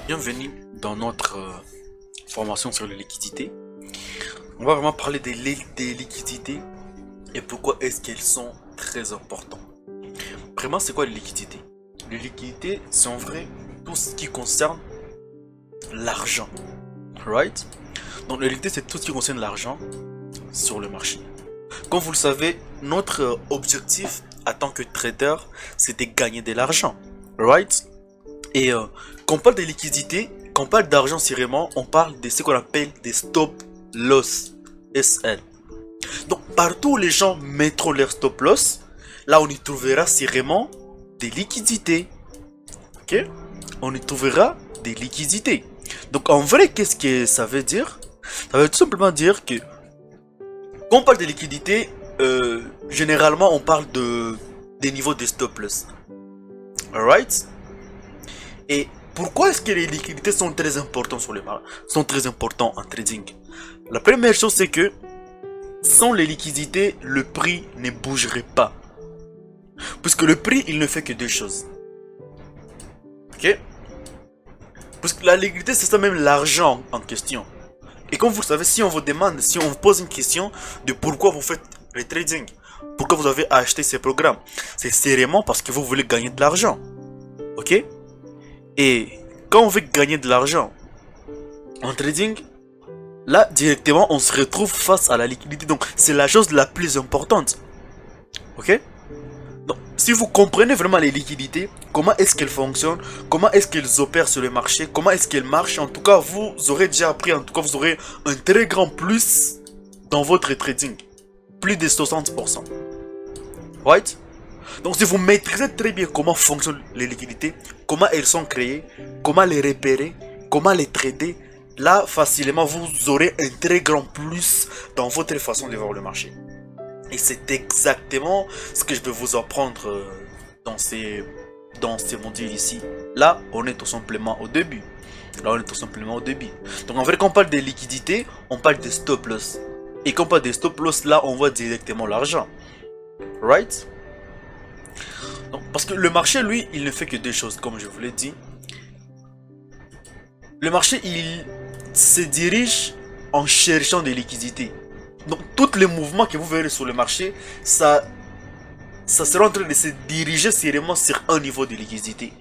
Bienvenue dans notre formation sur les liquidités. On va vraiment parler des liquidités et pourquoi est-ce qu'elles sont très importantes. Vraiment, c'est quoi les liquidités? Les liquidités, c'est en vrai tout ce qui concerne l'argent. Right? Donc, les liquidités, c'est tout ce qui concerne l'argent sur le marché. Comme vous le savez, notre objectif en tant que trader, c'est de gagner de l'argent. Right? Et quand on parle de liquidité, quand on parle d'argent vraiment, on parle de ce qu'on appelle des stop loss SL. Donc partout où les gens mettront leur stop loss, là on y trouvera vraiment des liquidités. Ok? On y trouvera des liquidités. Donc en vrai, qu'est-ce que ça veut dire? Ça veut tout simplement dire que quand on parle de liquidité, généralement on parle des niveaux de stop loss. Alright? Et pourquoi est-ce que les liquidités sont très importantes sur le marché, sont très importants en trading? La première chose, c'est que sans les liquidités, le prix ne bougerait pas. Puisque le prix, il ne fait que deux choses. Ok? Parce que la liquidité, c'est ça même l'argent en question. Et comme vous le savez, si on vous demande, si on vous pose une question de pourquoi vous faites le trading, pourquoi vous avez acheté ces programmes, c'est sérieusement parce que vous voulez gagner de l'argent. Ok? Et quand on veut gagner de l'argent en trading, là directement on se retrouve face à la liquidité. Donc c'est la chose la plus importante. Ok? Donc si vous comprenez vraiment les liquidités, comment est-ce qu'elles fonctionnent, comment est-ce qu'elles opèrent sur le marché, comment est-ce qu'elles marchent, en tout cas vous aurez déjà appris, en tout cas vous aurez un très grand plus dans votre trading. Plus de 60%. Right? Donc si vous maîtrisez très bien comment fonctionnent les liquidités, comment elles sont créées, comment les repérer, comment les trader, là facilement vous aurez un très grand plus dans votre façon de voir le marché. Et c'est exactement ce que je vais vous apprendre dans ces modules ici. Là on est tout simplement au début. Donc en vrai quand on parle des liquidités, on parle des stop loss. Et quand on parle des stop loss, là on voit directement l'argent. Right? Donc, parce que le marché, lui, il ne fait que deux choses, comme je vous l'ai dit. Le marché, il se dirige en cherchant des liquidités. Donc, tous les mouvements que vous verrez sur le marché, ça sera en train de se diriger sérieusement sur un niveau de liquidité.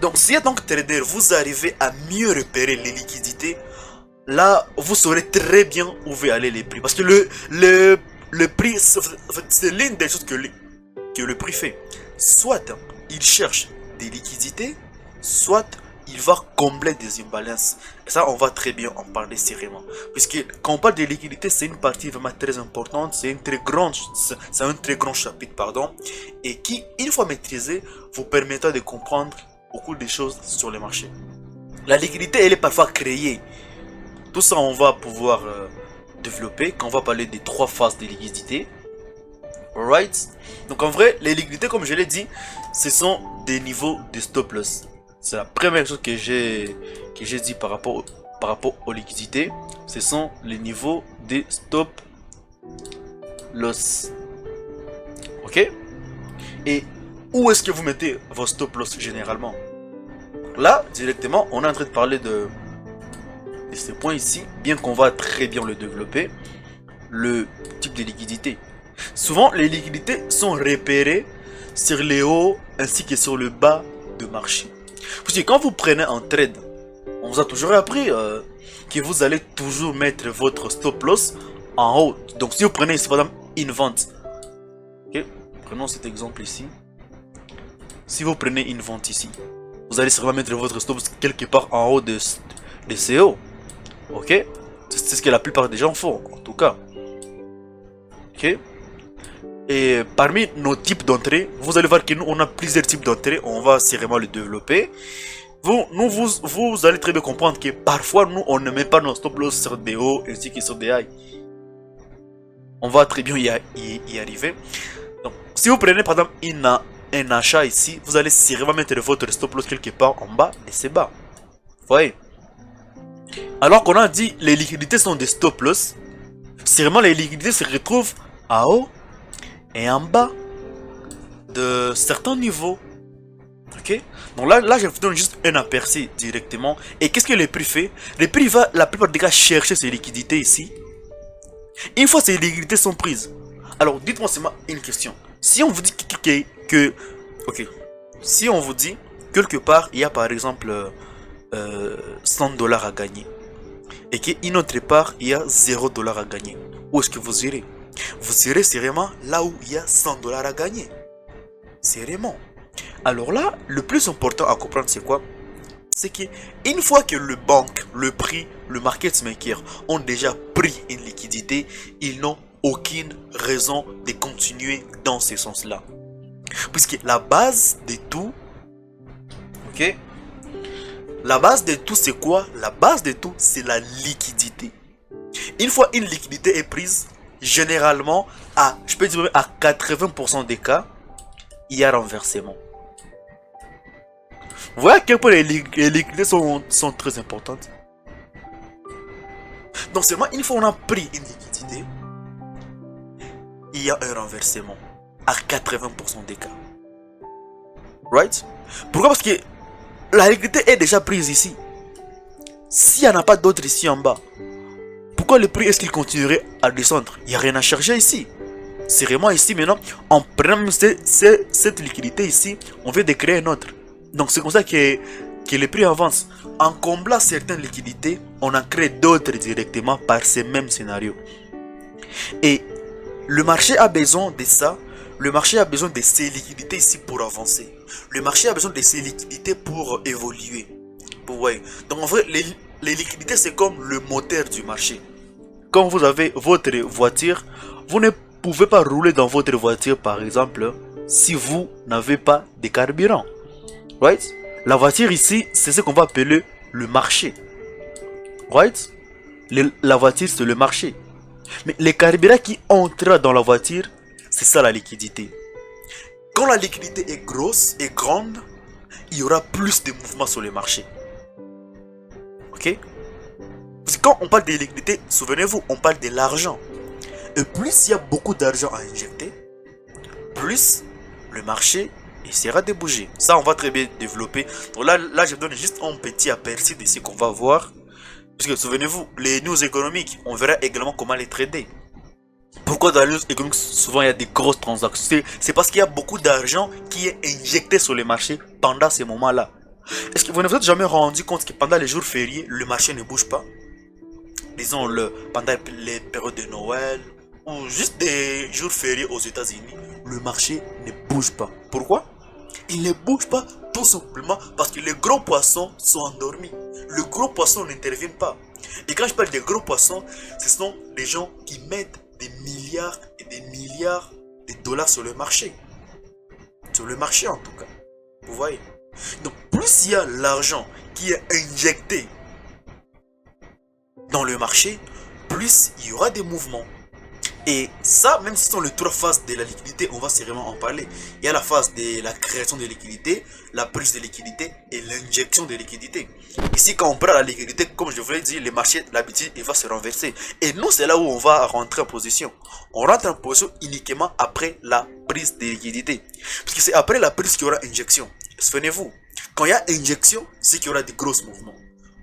Donc, si en tant que trader, vous arrivez à mieux repérer les liquidités, là, vous saurez très bien où veut aller les prix. Parce que le prix, c'est l'une des choses que le prix fait. Soit il cherche des liquidités, soit il va combler des imbalances. Et ça, on va très bien en parler sérieusement. Puisque quand on parle de liquidités, c'est une partie vraiment très importante. C'est un très grand chapitre, pardon. Et qui, une fois maîtrisé, vous permettra de comprendre beaucoup de choses sur le marché. La liquidité, elle est parfois créée. Tout ça, on va pouvoir développer quand on va parler des trois phases de liquidité. Alright? Donc en vrai, les liquidités, comme je l'ai dit, ce sont des niveaux de stop loss. C'est la première chose que j'ai dit par rapport aux liquidités. Ce sont les niveaux de stop loss. Ok? Et où est-ce que vous mettez vos stop loss généralement? Là, directement, on est en train de parler de ce point ici, bien qu'on va très bien le développer, le type de liquidité. Souvent, les liquidités sont repérées sur les hauts ainsi que sur le bas de marché. Parce que quand vous prenez un trade, on vous a toujours appris que vous allez toujours mettre votre stop loss en haut. Donc si vous prenez ici par exemple une vente, ok, prenons cet exemple ici. Si vous prenez une vente ici, vous allez sûrement mettre votre stop loss quelque part en haut de ces hauts. Ok, c'est ce que la plupart des gens font en tout cas. Ok. Et parmi nos types d'entrée, vous allez voir que nous on a plusieurs types d'entrée. On va sérieusement le développer. Vous allez très bien comprendre que parfois nous on ne met pas nos stop loss sur des hauts ainsi que sur des highs. On va très bien y arriver. Donc si vous prenez par exemple un achat ici, vous allez sérieusement mettre votre stop loss quelque part en bas et c'est bas. Vous voyez? Alors qu'on a dit les liquidités sont des stop loss, sérieusement les liquidités se retrouvent en haut et en bas de certains niveaux. Ok? Donc là, je vous donne juste un aperçu directement. Et qu'est-ce que les prix fait? Les prix va la plupart des cas chercher ces liquidités ici. Une fois ces liquidités sont prises, alors dites-moi seulement une question. Si on vous dit ok, si on vous dit quelque part il y a par exemple 100 dollars à gagner et qu'une autre part il y a 0 dollars à gagner, où est-ce que vous irez? Vous irez sérieusement là où il y a 100 dollars à gagner. Sérieusement. Alors là, le plus important à comprendre c'est quoi? C'est qu'une fois que le banque, le prix, le market maker ont déjà pris une liquidité, ils n'ont aucune raison de continuer dans ce sens-là. Puisque la base de tout, ok? La base de tout c'est quoi? La base de tout c'est la liquidité. Une fois une liquidité est prise, généralement, je peux dire à 80% des cas, il y a renversement. Vous voyez à quel point les liquidités sont très importantes. Donc seulement une fois on a pris une liquidité, il y a un renversement à 80% des cas. Right? Pourquoi? Parce que la liquidité est déjà prise ici. S'il n'y en a pas d'autres ici en bas, pourquoi le prix est-ce qu'il continuerait à descendre? Il n'y a rien à charger ici. C'est vraiment ici maintenant, en prenant cette liquidité ici, on vient de créer une autre. Donc c'est comme ça que les prix avancent. En comblant certaines liquidités, on en crée d'autres directement par ces mêmes scénarios. Et le marché a besoin de ça. Le marché a besoin de ces liquidités ici pour avancer. Le marché a besoin de ces liquidités pour évoluer. Vous voyez. Donc en vrai, les liquidités c'est comme le moteur du marché. Quand vous avez votre voiture, vous ne pouvez pas rouler dans votre voiture par exemple si vous n'avez pas de carburant. Right? La voiture ici, c'est ce qu'on va appeler le marché. Right? La voiture, c'est le marché. Mais les carburants qui entrent dans la voiture, c'est ça la liquidité. Quand la liquidité est grosse et grande, il y aura plus de mouvements sur le marché. Ok? Parce que quand on parle de liquidité, souvenez-vous, on parle de l'argent. Et plus il y a beaucoup d'argent à injecter, plus le marché essaiera de bouger. Ça, on va très bien développer. Donc là, je donne juste un petit aperçu de ce qu'on va voir. Parce que souvenez-vous, les news économiques, on verra également comment les trader. Pourquoi dans les news économiques, souvent il y a des grosses transactions? C'est parce qu'il y a beaucoup d'argent qui est injecté sur les marchés pendant ces moments-là. Est-ce que vous ne vous êtes jamais rendu compte que pendant les jours fériés, le marché ne bouge pas? Disons pendant les périodes de Noël ou juste des jours fériés aux États-Unis, le marché ne bouge pas. Pourquoi? Il ne bouge pas tout simplement parce que les gros poissons sont endormis. Les gros poissons n'interviennent pas. Et quand je parle des gros poissons, ce sont des gens qui mettent des milliards et des milliards de dollars sur le marché. Sur le marché en tout cas. Vous voyez? Donc plus il y a l'argent qui est injecté dans le marché, plus il y aura des mouvements. Et ça, même si ce sont les trois phases de la liquidité, on va sérieusement en parler. Il y a la phase de la création de liquidité, la prise de liquidité et l'injection de liquidité. Ici, quand on prend la liquidité, comme je vous l'ai dit, le marché, l'habitude, il va se renverser. Et nous, c'est là où on va rentrer en position. On rentre en position uniquement après la prise de liquidité. Parce que c'est après la prise qu'il y aura injection. Souvenez-vous, quand il y a injection, c'est qu'il y aura des gros mouvements.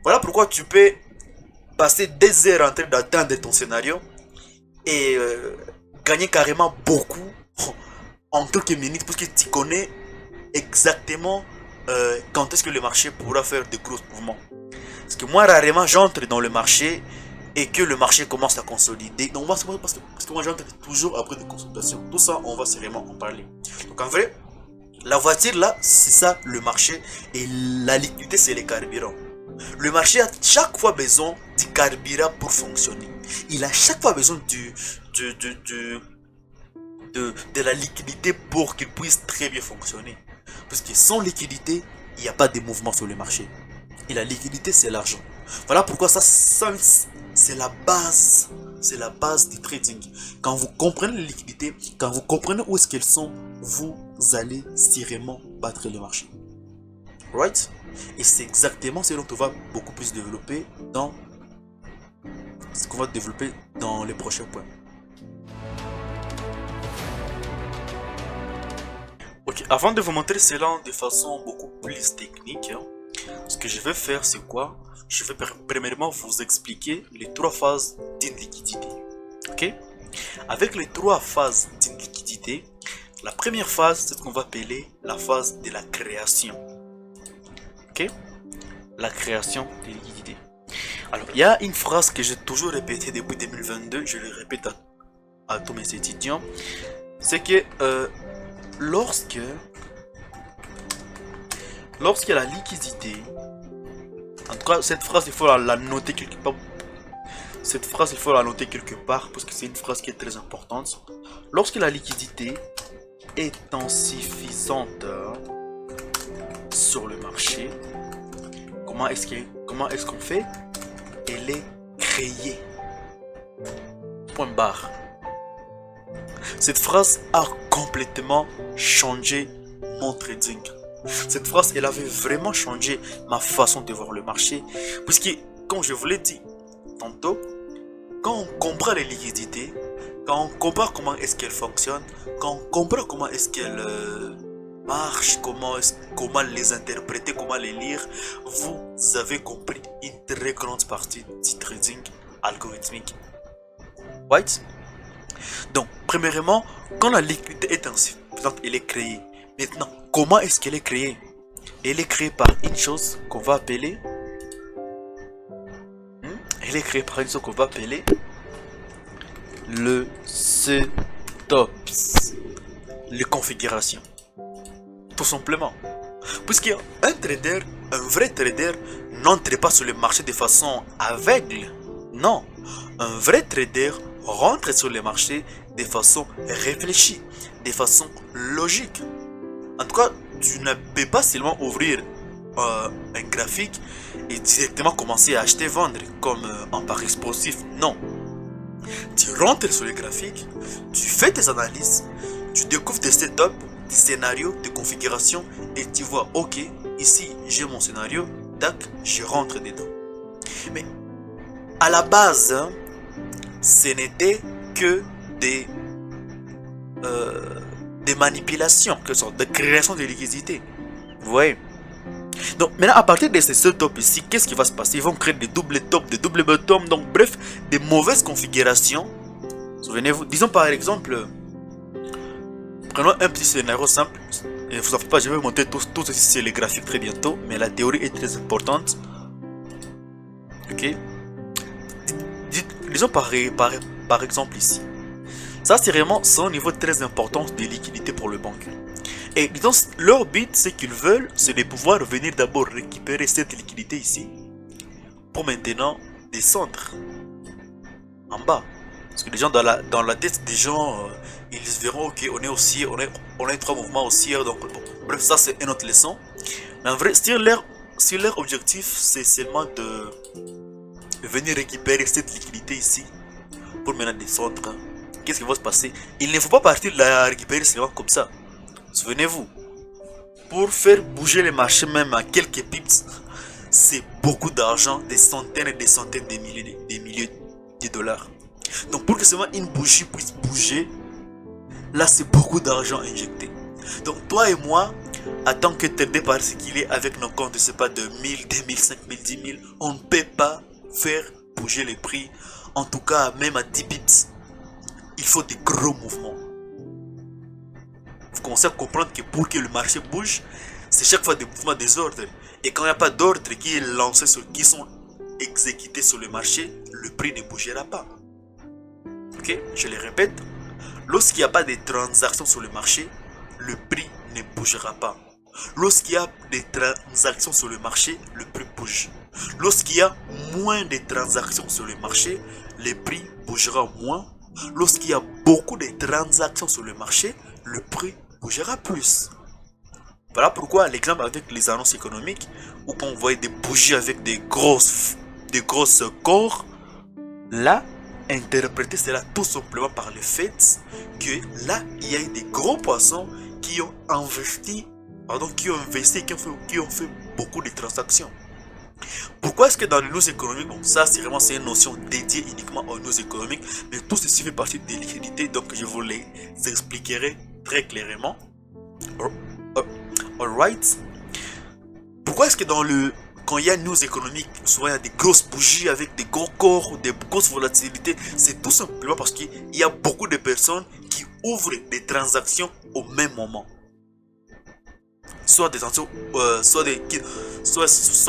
Voilà pourquoi tu peux passer des heures en train d'attendre ton scénario et gagner carrément beaucoup en quelques minutes parce que tu connais exactement quand est-ce que le marché pourra faire de gros mouvements. Parce que moi rarement j'entre dans le marché et que le marché commence à consolider. Donc moi, parce que moi j'entre toujours après des consolidations. Tout ça on va sérieusement en parler. Donc en vrai, la voiture là c'est ça le marché et la liquidité c'est les carburants. Le marché a chaque fois besoin du carburant pour fonctionner. Il a chaque fois besoin de la liquidité pour qu'il puisse très bien fonctionner. Parce que sans liquidité, il n'y a pas de mouvement sur le marché. Et la liquidité, c'est l'argent. Voilà pourquoi ça c'est la base. C'est la base du trading. Quand vous comprenez les liquidités, quand vous comprenez où est-ce qu'elles sont, vous allez sérieusement battre le marché. Right? Et c'est exactement ce dont on va beaucoup plus développer dans ce qu'on va développer dans les prochains points. Ok, avant de vous montrer cela de façon beaucoup plus technique, hein, ce que je vais faire, c'est quoi? Je vais premièrement vous expliquer les trois phases d'une liquidité. Ok? Avec les trois phases d'une liquidité, la première phase, c'est ce qu'on va appeler la phase de la création. Ok? La création des liquidités. Alors, il y a une phrase que j'ai toujours répétée depuis 2022, je le répète à tous mes étudiants, c'est que lorsqu'il y a la liquidité, en tout cas, cette phrase, il faut la noter quelque part. Cette phrase, il faut la noter quelque part parce que c'est une phrase qui est très importante. Lorsque la liquidité est insuffisante sur le marché, comment est-ce qu'on fait? Elle est créée. Point barre. Cette phrase a complètement changé mon trading. Cette phrase, elle avait vraiment changé ma façon de voir le marché. Puisque, comme je vous l'ai dit tantôt, quand on comprend les liquidités, quand on comprend comment est-ce qu'elles fonctionnent, quand on comprend comment est-ce qu'elles marchent, comment les interpréter, comment les lire, vous avez compris une très grande partie du trading algorithmique. Right? Donc, premièrement, quand la liquidité est insuffisante, elle est créée. Maintenant, comment est-ce qu'elle est créée? Elle est créée par une chose qu'on va appeler... Elle est créée par une chose qu'on va appeler le setups, les configurations. Tout simplement. Puisqu'un trader, un vrai trader, n'entre pas sur le marché de façon aveugle. Non. Un vrai trader rentre sur le marché de façon réfléchie, de façon logique. En tout cas, tu ne peux pas seulement ouvrir un graphique et directement commencer à acheter vendre comme en pari sportif. Non. Tu rentres sur le graphique, tu fais tes analyses, tu découvres tes setups, tes scénarios, tes configurations et tu vois, ok, ici j'ai mon scénario, tac, je rentre dedans. Mais à la base, hein, ce n'était que des manipulations, que sorte de création de liquidités. Vous voyez? Donc maintenant à partir de ces setups ici, qu'est-ce qui va se passer? Ils vont créer des doubles tops, des doubles bottoms, donc bref, des mauvaises configurations. Souvenez-vous, disons par exemple, prenons un petit scénario simple. Et vous en faites pas, je vais vous montrer tout ceci sur les graphiques très bientôt, mais la théorie est très importante. Ok. Disons par exemple ici. Ça c'est vraiment un niveau très important de liquidité pour le banque. Et disons, leur but, c'est qu'ils veulent, c'est de pouvoir venir d'abord récupérer cette liquidité ici, pour maintenant descendre en bas. Parce que les gens, dans la tête des gens, ils verront, ok, on est haussier, on a trois mouvements haussiers, donc bon, bref, ça c'est une autre leçon. Mais en vrai, si leur objectif, c'est seulement de venir récupérer cette liquidité ici, pour maintenant descendre, qu'est-ce qui va se passer? Il ne faut pas partir de la récupérer seulement comme ça. Souvenez-vous, pour faire bouger les marchés même à quelques pips, c'est beaucoup d'argent, des centaines et des centaines de milliers de dollars. Donc pour que seulement une bougie puisse bouger, là c'est beaucoup d'argent injecté. Donc toi et moi, en tant que trader particulier avec nos comptes, je sais pas, de 1000, 2000, 5000, 10 000, on ne peut pas faire bouger les prix. En tout cas, même à 10 pips, il faut des gros mouvements. Vous commencez à comprendre que pour que le marché bouge, c'est chaque fois des mouvements désordres. Et quand il n'y a pas d'ordre qui est lancé qui sont exécutés sur le marché, le prix ne bougera pas. Ok, je le répète. Lorsqu'il n'y a pas de transactions sur le marché, le prix ne bougera pas. Lorsqu'il y a des transactions sur le marché, le prix bouge. Lorsqu'il y a moins de transactions sur le marché, le prix bougera moins. Lorsqu'il y a beaucoup de transactions sur le marché, le prix bougera plus. Voilà pourquoi l'exemple avec les annonces économiques, où on voit des bougies avec des grosses corps, là, interpréter cela tout simplement par le fait que là, il y a des gros poissons qui ont investi, qui ont fait beaucoup de transactions. Pourquoi est-ce que dans les news économiques, bon, ça c'est vraiment une notion dédiée uniquement aux news économiques, mais tout ceci fait partie des liquidités, donc je vous les expliquerai très clairement. Alright? Pourquoi est-ce que quand il y a une news économique, souvent il y a des grosses bougies avec des gros corps, des grosses volatilités? C'est tout simplement parce qu'il y a beaucoup de personnes qui ouvrent des transactions au même moment. Soit des transactions, soit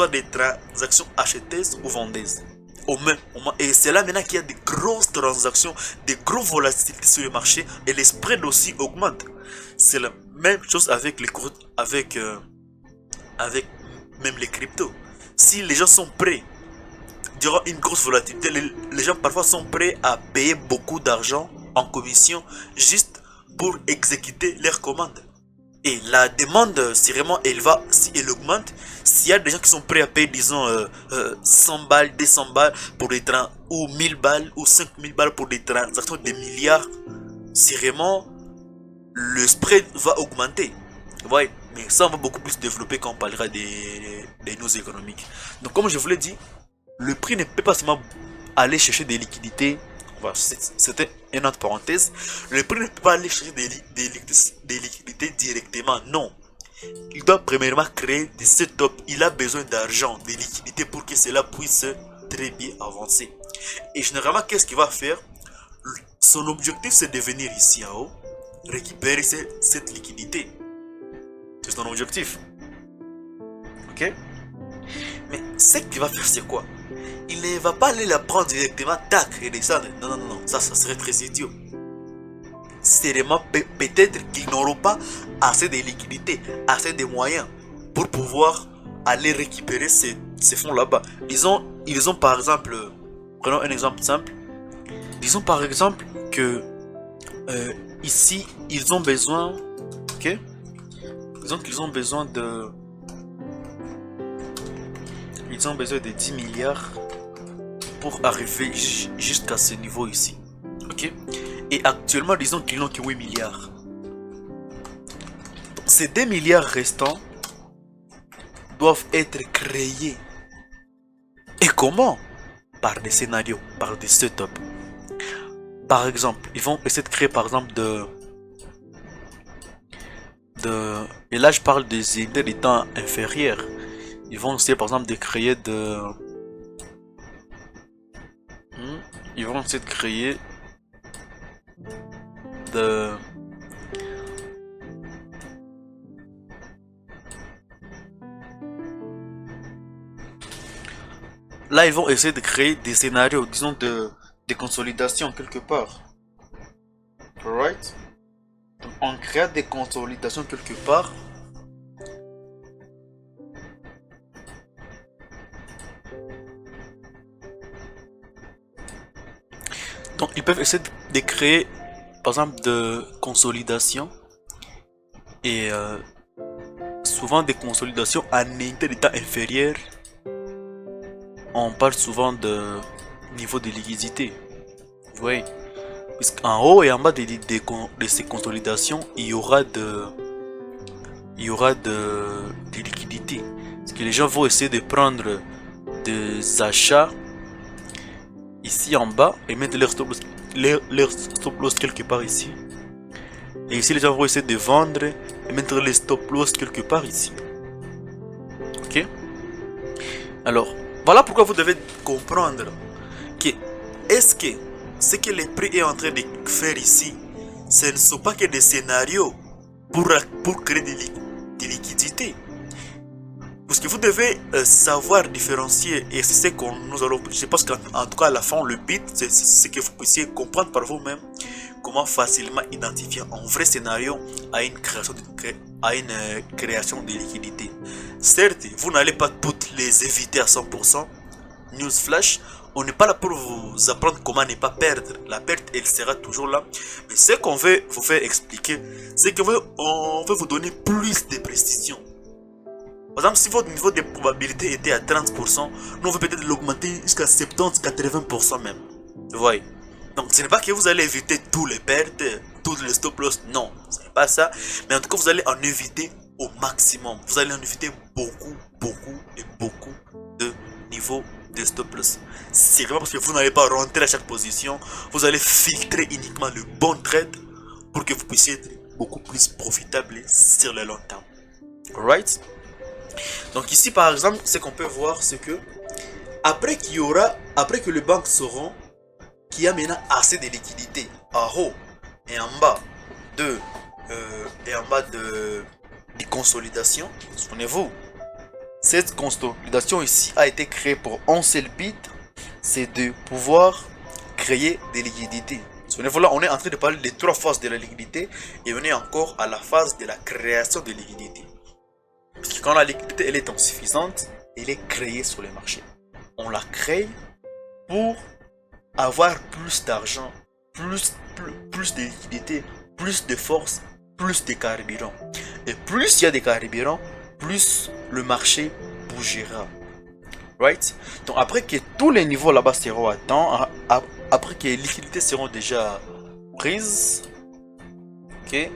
des transactions acheteuses ou vendeuses. Au même moment. Et c'est là maintenant qu'il y a des grosses transactions, des grosses volatilités sur le marché et les spreads aussi augmentent. C'est la même chose avec les avec même les cryptos. Si les gens sont prêts, durant une grosse volatilité, les gens parfois sont prêts à payer beaucoup d'argent en commission juste pour exécuter leurs commandes. Et la demande, si vraiment si elle augmente, s'il y a des gens qui sont prêts à payer, disons, 100 balles, 200 balles pour des trains, ou 1000 balles, ou 5000 balles pour des transactions de milliards, si vraiment le spread va augmenter. Vous voyez, mais ça on va beaucoup plus développer quand on parlera des news économiques. Donc comme je vous l'ai dit, le prix ne peut pas seulement aller chercher des liquidités. Voilà, c'était une autre parenthèse. Le prix ne peut pas aller chercher des liquidités directement. Non. Il doit premièrement créer des setups. Il a besoin d'argent, des liquidités pour que cela puisse très bien avancer. Et généralement, qu'est-ce qu'il va faire? Son objectif, c'est de venir ici en haut, récupérer cette liquidité. C'est son objectif. Ok? Mais ce qu'il va faire, c'est quoi? Il ne va pas aller la prendre directement, tac, et descendre. Non, non, non, ça serait très idiot. C'est vraiment peut-être qu'ils n'auront pas assez de liquidités, assez de moyens pour pouvoir aller récupérer ces fonds là-bas. Ils ont par exemple, prenons un exemple simple. Disons par exemple que ici, ils ont besoin, ok? Disons qu'ils ont besoin de... Ils ont besoin de 10 milliards pour arriver jusqu'à ce niveau ici. Ok? Et actuellement, disons qu'ils n'ont que 8 milliards. Ces 2 milliards restants doivent être créés. Et comment? Par des scénarios, par des setups. Par exemple, ils vont essayer de créer par exemple et là je parle des unités de temps inférieures. Ils vont essayer par exemple de créer ils vont essayer de créer là ils vont essayer de créer des scénarios, disons de consolidation quelque part. Alright? Donc en créant des consolidations quelque part, donc ils peuvent essayer de créer par exemple de consolidation et souvent des consolidations à unité d'état inférieur. On parle souvent de niveau de liquidité. Vous voyez, puisqu'en haut et en bas de ces consolidations, il y aura des liquidités. Parce que les gens vont essayer de prendre des achats ici en bas et mettre leur stop loss quelque part ici. Et ici les gens vont essayer de vendre et mettre les stop loss quelque part ici. Ok? Alors, voilà pourquoi vous devez comprendre que est-ce que ce que le prix est en train de faire ici, ce ne sont pas que des scénarios pour créer des liquidités. Parce que vous devez savoir différencier, et c'est ce que nous allons, je pense qu'en tout cas à la fin le but c'est que vous puissiez comprendre par vous-même comment facilement identifier un vrai scénario à une création de liquidité. Certes, vous n'allez pas toutes les éviter à 100%. News flash, on n'est pas là pour vous apprendre comment ne pas perdre. La perte, elle sera toujours là. Mais ce qu'on veut vous faire expliquer, c'est qu'on veut vous donner plus de précision. Par exemple, si votre niveau de probabilité était à 30%, nous on veut peut-être l'augmenter jusqu'à 70-80% même. Vous voyez? Donc ce n'est pas que vous allez éviter tous les pertes, tous les stop loss, non, ce n'est pas ça. Mais en tout cas, vous allez en éviter au maximum. Vous allez en éviter beaucoup de niveaux de stop loss. C'est vraiment parce que vous n'allez pas rentrer à chaque position. Vous allez filtrer uniquement le bon trade pour que vous puissiez être beaucoup plus profitable sur le long terme. Right? Donc ici, par exemple, ce qu'on peut voir, c'est que après après que les banques sauront qu'il y a maintenant assez de liquidités en haut et en bas de de consolidation, souvenez-vous, cette consolidation ici a été créée pour un seul but, c'est de pouvoir créer des liquidités. Souvenez-vous, là, on est en train de parler des trois phases de la liquidité et on est encore à la phase de la création de liquidités. Parce que quand la liquidité elle est insuffisante, elle est créée sur les marchés. On la crée pour avoir plus d'argent, plus de liquidité, plus de force, plus de carburant. Et plus il y a des carburants, plus le marché bougera. Right? Donc après que tous les niveaux là-bas seront atteints, après que les liquidités seront déjà prises, ok,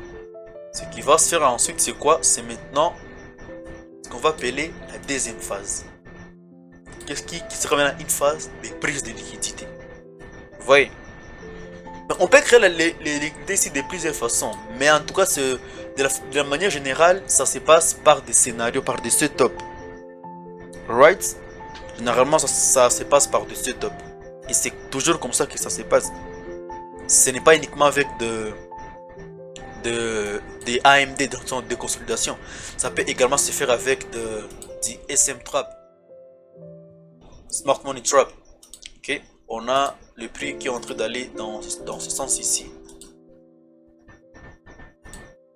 ce qui va se faire ensuite c'est quoi? C'est maintenant ce qu'on va appeler la deuxième phase. Qu'est-ce qui sera maintenant une phase de prise de liquidité. Vous voyez? Donc, on peut créer les liquidités ici de plusieurs façons, mais en tout cas de la manière générale, ça se passe par des scénarios, par des setups. Right? Généralement, ça se passe par des setups. Et c'est toujours comme ça que ça se passe. Ce n'est pas uniquement avec des AMD de consolidation. Ça peut également se faire avec du SM Trap. Smart Money Trap. Ok? On a le prix qui est en train d'aller dans ce sens ici.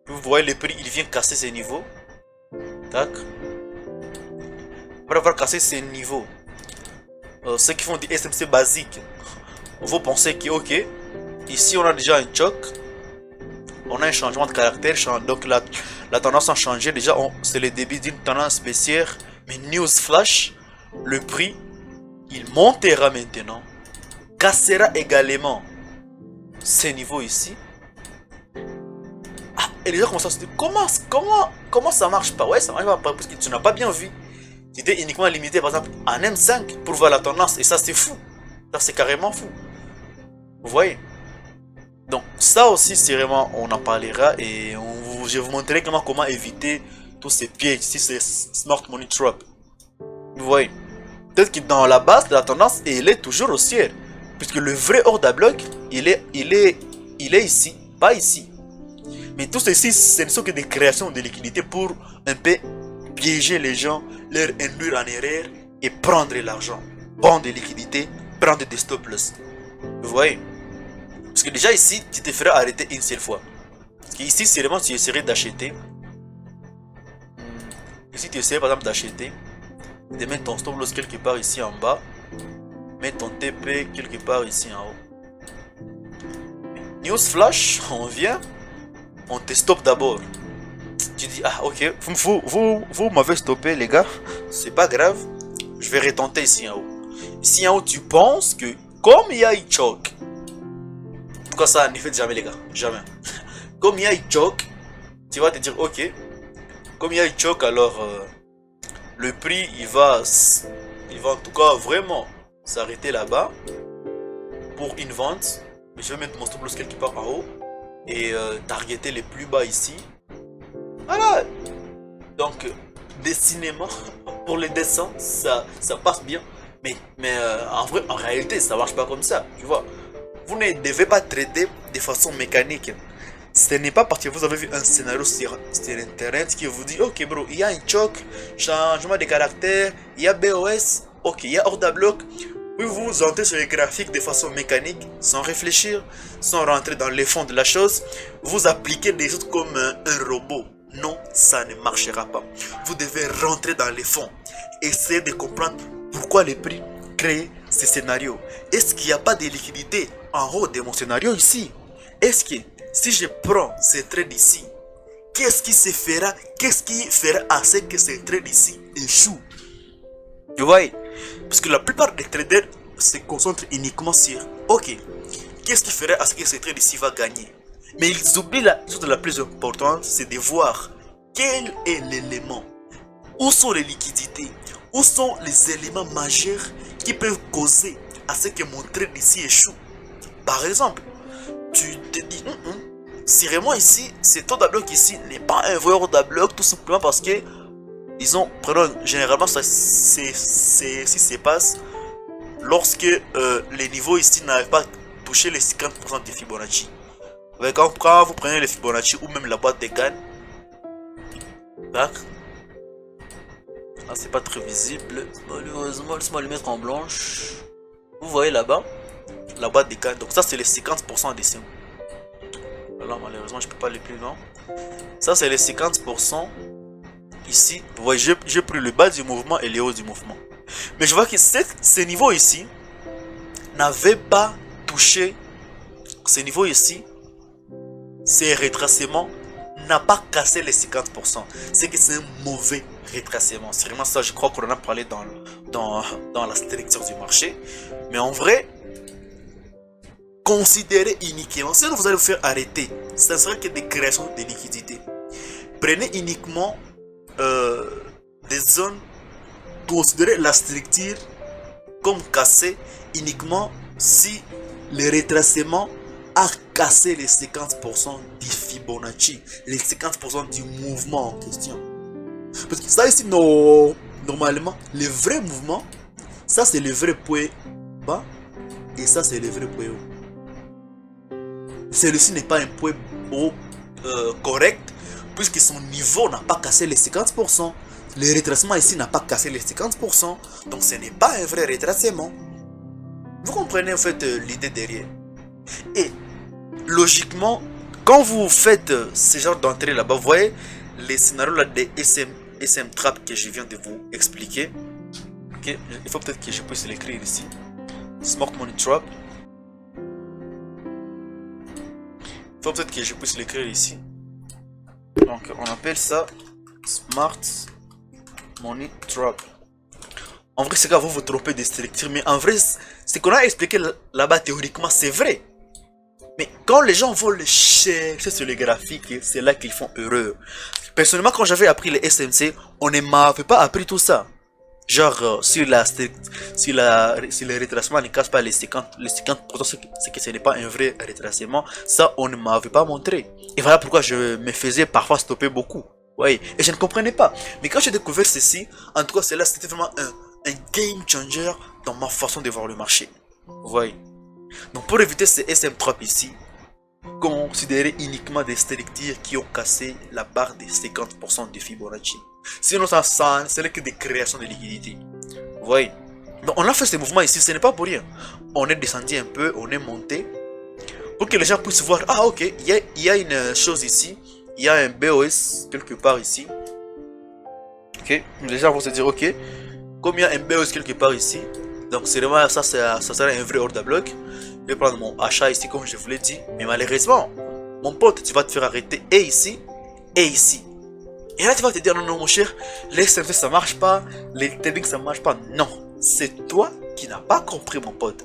Vous voyez le prix, il vient casser ces niveaux. Tac. Après avoir cassé ces niveaux, ceux qui font du SMC basique, vous pensez que ok, ici on a déjà un choc, on a un changement de caractère, donc la tendance a changé. Déjà, c'est le début d'une tendance baissière, mais news flash, le prix, il montera maintenant, cassera également ces niveaux ici. Ah, et les gens commencent à se dire comment ça marche pas? Ouais, ça marche pas parce que tu n'as pas bien vu. Tu étais uniquement limité par exemple en M5 pour voir la tendance, et ça c'est fou. Ça c'est carrément fou. Vous voyez? Donc ça aussi c'est vraiment, on en parlera et je vous montrerai comment éviter tous ces pièges ici, ces smart money trap. Vous voyez? Peut-être que dans la base de la tendance, il est toujours haussière. Puisque le vrai order bloc, il est ici, pas ici. Mais tout ceci, ce ne sont que des créations de liquidités pour un peu piéger les gens, leur induire en erreur et prendre l'argent. Prendre des liquidités, prendre des stop loss. Vous voyez? Parce que déjà ici, tu te ferais arrêter une seule fois. Parce que ici, c'est vraiment tu essaierais d'acheter. Ici, tu essaierais par exemple d'acheter. De mettre ton stop loss quelque part ici en bas. Mettre ton TP quelque part ici en haut. News flash, on vient. On te stoppe d'abord. Tu dis, ah ok, vous m'avez stoppé les gars. C'est pas grave. Je vais retenter ici en haut. Ici en haut, tu penses que comme il y a un choc. Pourquoi ça ne fait jamais les gars? Jamais. Comme il y a un choc, tu vas te dire, ok. Comme il y a un choc, alors le prix il va en tout cas vraiment s'arrêter là-bas pour une vente. Mais je vais mettre mon stop loss quelque part en haut et targeter les plus bas ici. Voilà. Donc dessinément pour les dessins ça passe bien, mais en vrai en réalité ça marche pas comme ça, tu vois. Vous ne devez pas trader de façon mécanique. Ce n'est pas parce que vous avez vu un scénario sur internet qui vous dit ok bro, il y a un choc, changement de caractère, il y a BOS, ok, il y a order bloc. Puis vous entrez sur les graphiques de façon mécanique, sans réfléchir, sans rentrer dans les fonds de la chose. Vous appliquez des choses comme un robot. Non, ça ne marchera pas. Vous devez rentrer dans les fonds. Essayez de comprendre pourquoi les prix créent ces scénarios. Est-ce qu'il n'y a pas de liquidité en haut de mon scénario ici? Est-ce que si je prends ces trades ici, qu'est-ce qui fera à ce que ces trades ici échouent? Tu vois? Parce que la plupart des traders se concentrent uniquement sur ok, qu'est-ce qui ferait à ce que ce trade ici va gagner? Mais ils oublient la chose la plus importante, c'est de voir quel est l'élément, où sont les liquidités, où sont les éléments majeurs qui peuvent causer à ce que mon trade ici échoue. Par exemple, tu te dis si vraiment ici, cet ordre à bloc ici n'est pas un vrai ordre à bloc, tout simplement parce que ils ont, pardon, généralement, ça se passe lorsque les niveaux ici n'arrivent pas à toucher les 50% de Fibonacci. Quand vous prenez les Fibonacci ou même la boîte des cannes, là, c'est pas très visible. Malheureusement, laisse-moi le mettre en blanche. Vous voyez là-bas, la boîte des cannes. Donc ça, c'est les 50% en dessin. Là, malheureusement, je peux pas aller plus loin. Ça, c'est les 50%. Ici, vous voyez, j'ai pris le bas du mouvement et le haut du mouvement. Mais je vois que ces niveaux ici n'avaient pas touché. Ces niveaux ici, ces retracements n'a pas cassé les 50%. C'est que c'est un mauvais retracement. C'est vraiment ça, je crois qu'on en a parlé dans la structure du marché. Mais en vrai, considérez uniquement, si vous allez vous faire arrêter, ça ne sera que des créations de liquidités. Prenez uniquement des zones, considérez la structure comme cassée uniquement si le retracement a cassé les 50% du Fibonacci, les 50% du mouvement en question. Parce que ça ici, non, normalement, le vrai mouvement, ça c'est le vrai point bas et ça c'est le vrai point haut. Celui-ci n'est pas un point haut correct puisque son niveau n'a pas cassé les 50%. Le retracement ici n'a pas cassé les 50%. Donc ce n'est pas un vrai retracement. Vous comprenez en fait l'idée derrière. Et logiquement, quand vous faites ce genre d'entrée là-bas, vous voyez les scénarios là des SM Trap que je viens de vous expliquer. Okay. Il faut peut-être que je puisse l'écrire ici. Smart Money Trap. Il faut peut-être que je puisse l'écrire ici. Donc on appelle ça Smart Money Trap. En vrai, c'est quand vous trompez de structure, mais en vrai, ce qu'on a expliqué là-bas théoriquement, c'est vrai. Mais quand les gens vont le chercher sur les graphiques, c'est là qu'ils font erreur. Personnellement, quand j'avais appris les SMC, on ne m'avait pas appris tout ça. Genre, si le retracement ne casse pas les 50%, c'est que ce n'est pas un vrai retracement. Ça, on ne m'avait pas montré. Et voilà pourquoi je me faisais parfois stopper beaucoup. Oui, et je ne comprenais pas. Mais quand j'ai découvert ceci, en tout cas, cela c'était vraiment un game changer dans ma façon de voir le marché. Vous voyez. Donc pour éviter ces SM3 ici, considérez uniquement des structures qui ont cassé la barre des 50% de Fibonacci. Sinon ça ce n'est que des créations de liquidités. Vous voyez. Donc on a fait ce mouvement ici, ce n'est pas pour rien. On est descendu un peu, on est monté. Pour que les gens puissent voir, ah ok, il y a une chose ici. Il y a un BOS quelque part ici. Ok, les gens vont se dire, ok, comme il y a un BOS quelque part ici, donc c'est vraiment ça, ça sera un vrai ordre à bloc. Je vais prendre mon achat ici comme je vous l'ai dit. Mais malheureusement, mon pote, tu vas te faire arrêter et ici et ici. Et là tu vas te dire, non, non mon cher, les SMC ça marche pas, les trading ça marche pas. Non, c'est toi qui n'as pas compris mon pote.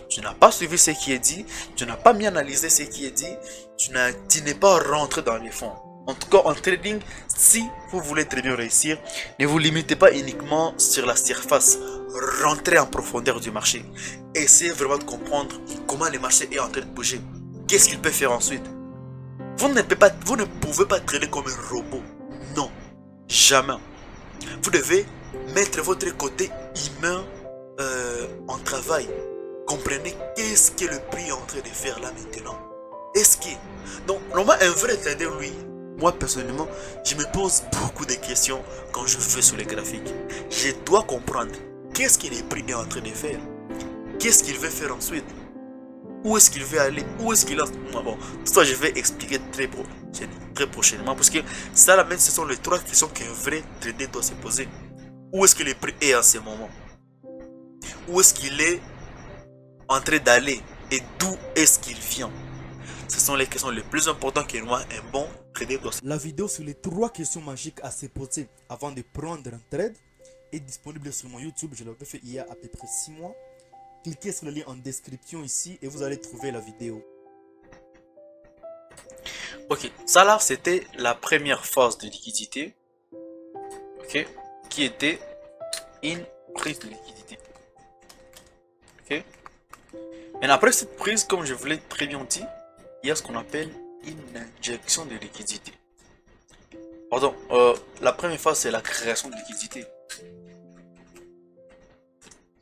Tu n'as pas suivi ce qui est dit, tu n'as pas bien analysé ce qui est dit, tu n'es pas rentré dans les fonds. En tout cas en trading, si vous voulez très bien réussir, ne vous limitez pas uniquement sur la surface. Rentrez en profondeur du marché. Essayez vraiment de comprendre comment le marché est en train de bouger. Qu'est-ce qu'il peut faire ensuite. Vous ne pouvez pas trader comme un robot. Non, jamais. Vous devez mettre votre côté humain en travail. Comprenez qu'est-ce que le prix est en train de faire là maintenant. Est-ce que... Donc, normalement, un vrai trader, lui, moi personnellement, je me pose beaucoup de questions quand je fais sur les graphiques. Je dois comprendre qu'est-ce que le prix est en train de faire. Qu'est-ce qu'il veut faire ensuite. Où est-ce qu'il veut aller. Où est-ce qu'il a... Bon, tout ça, je vais expliquer très prochainement. Parce que ça, là même, ce sont les trois questions qu'un vrai trader doit se poser. Où est-ce que le prix est en ce moment. Où est-ce qu'il est en train d'aller et d'où est-ce qu'il vient. Ce sont les questions les plus importantes que moi, un bon trader doit. La vidéo sur les 3 questions magiques à se poser avant de prendre un trade est disponible sur mon YouTube. Je l'avais fait il y a à peu près 6 mois. Cliquez sur le lien en description ici et vous allez trouver la vidéo. Ok, ça là c'était la première phase de liquidité. Ok, qui était une prise de liquidité. Ok. Et après cette prise, comme je vous l'ai très bien dit, il y a ce qu'on appelle une injection de liquidité. Pardon, la première phase, c'est la création de liquidité.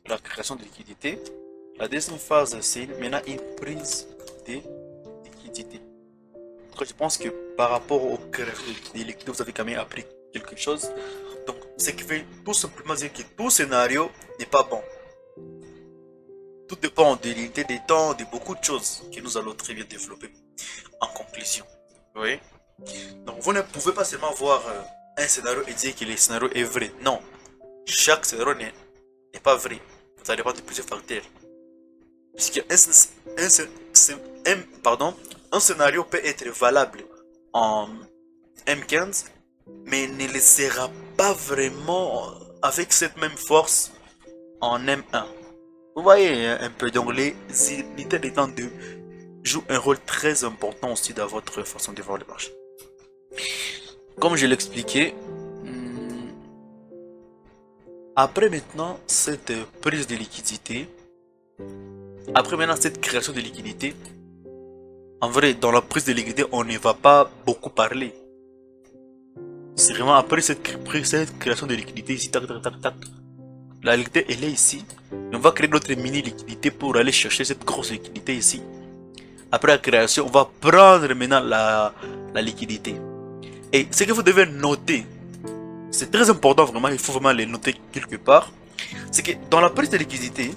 La création de liquidité. La deuxième phase, c'est maintenant une prise de liquidité. Donc, je pense que par rapport au création de liquidité, vous avez quand même appris quelque chose. Donc, ce qui fait tout simplement dire que tout scénario n'est pas bon. Tout dépend de l'unité des temps, de beaucoup de choses que nous allons très bien développer en conclusion. Vous voyez? Donc, vous ne pouvez pas seulement voir un scénario et dire que le scénario est vrai. Non. Chaque scénario n'est pas vrai. Ça dépend de plusieurs facteurs. Puisque un scénario peut être valable en M15, mais ne le sera pas vraiment avec cette même force en M1. Vous voyez un peu, donc les unités des temps 2 jouent un rôle très important aussi dans votre façon de voir le marché. Comme je l'expliquais, après maintenant cette prise de liquidité, après maintenant cette création de liquidité, en vrai, dans la prise de liquidité, on ne va pas beaucoup parler. C'est vraiment après cette création de liquidité ici, tac, tac, tac, tac. La liquidité, elle est ici. Et on va créer notre mini liquidité pour aller chercher cette grosse liquidité ici. Après la création, on va prendre maintenant la liquidité. Et ce que vous devez noter, c'est très important vraiment, il faut vraiment les noter quelque part. C'est que dans la prise de liquidité,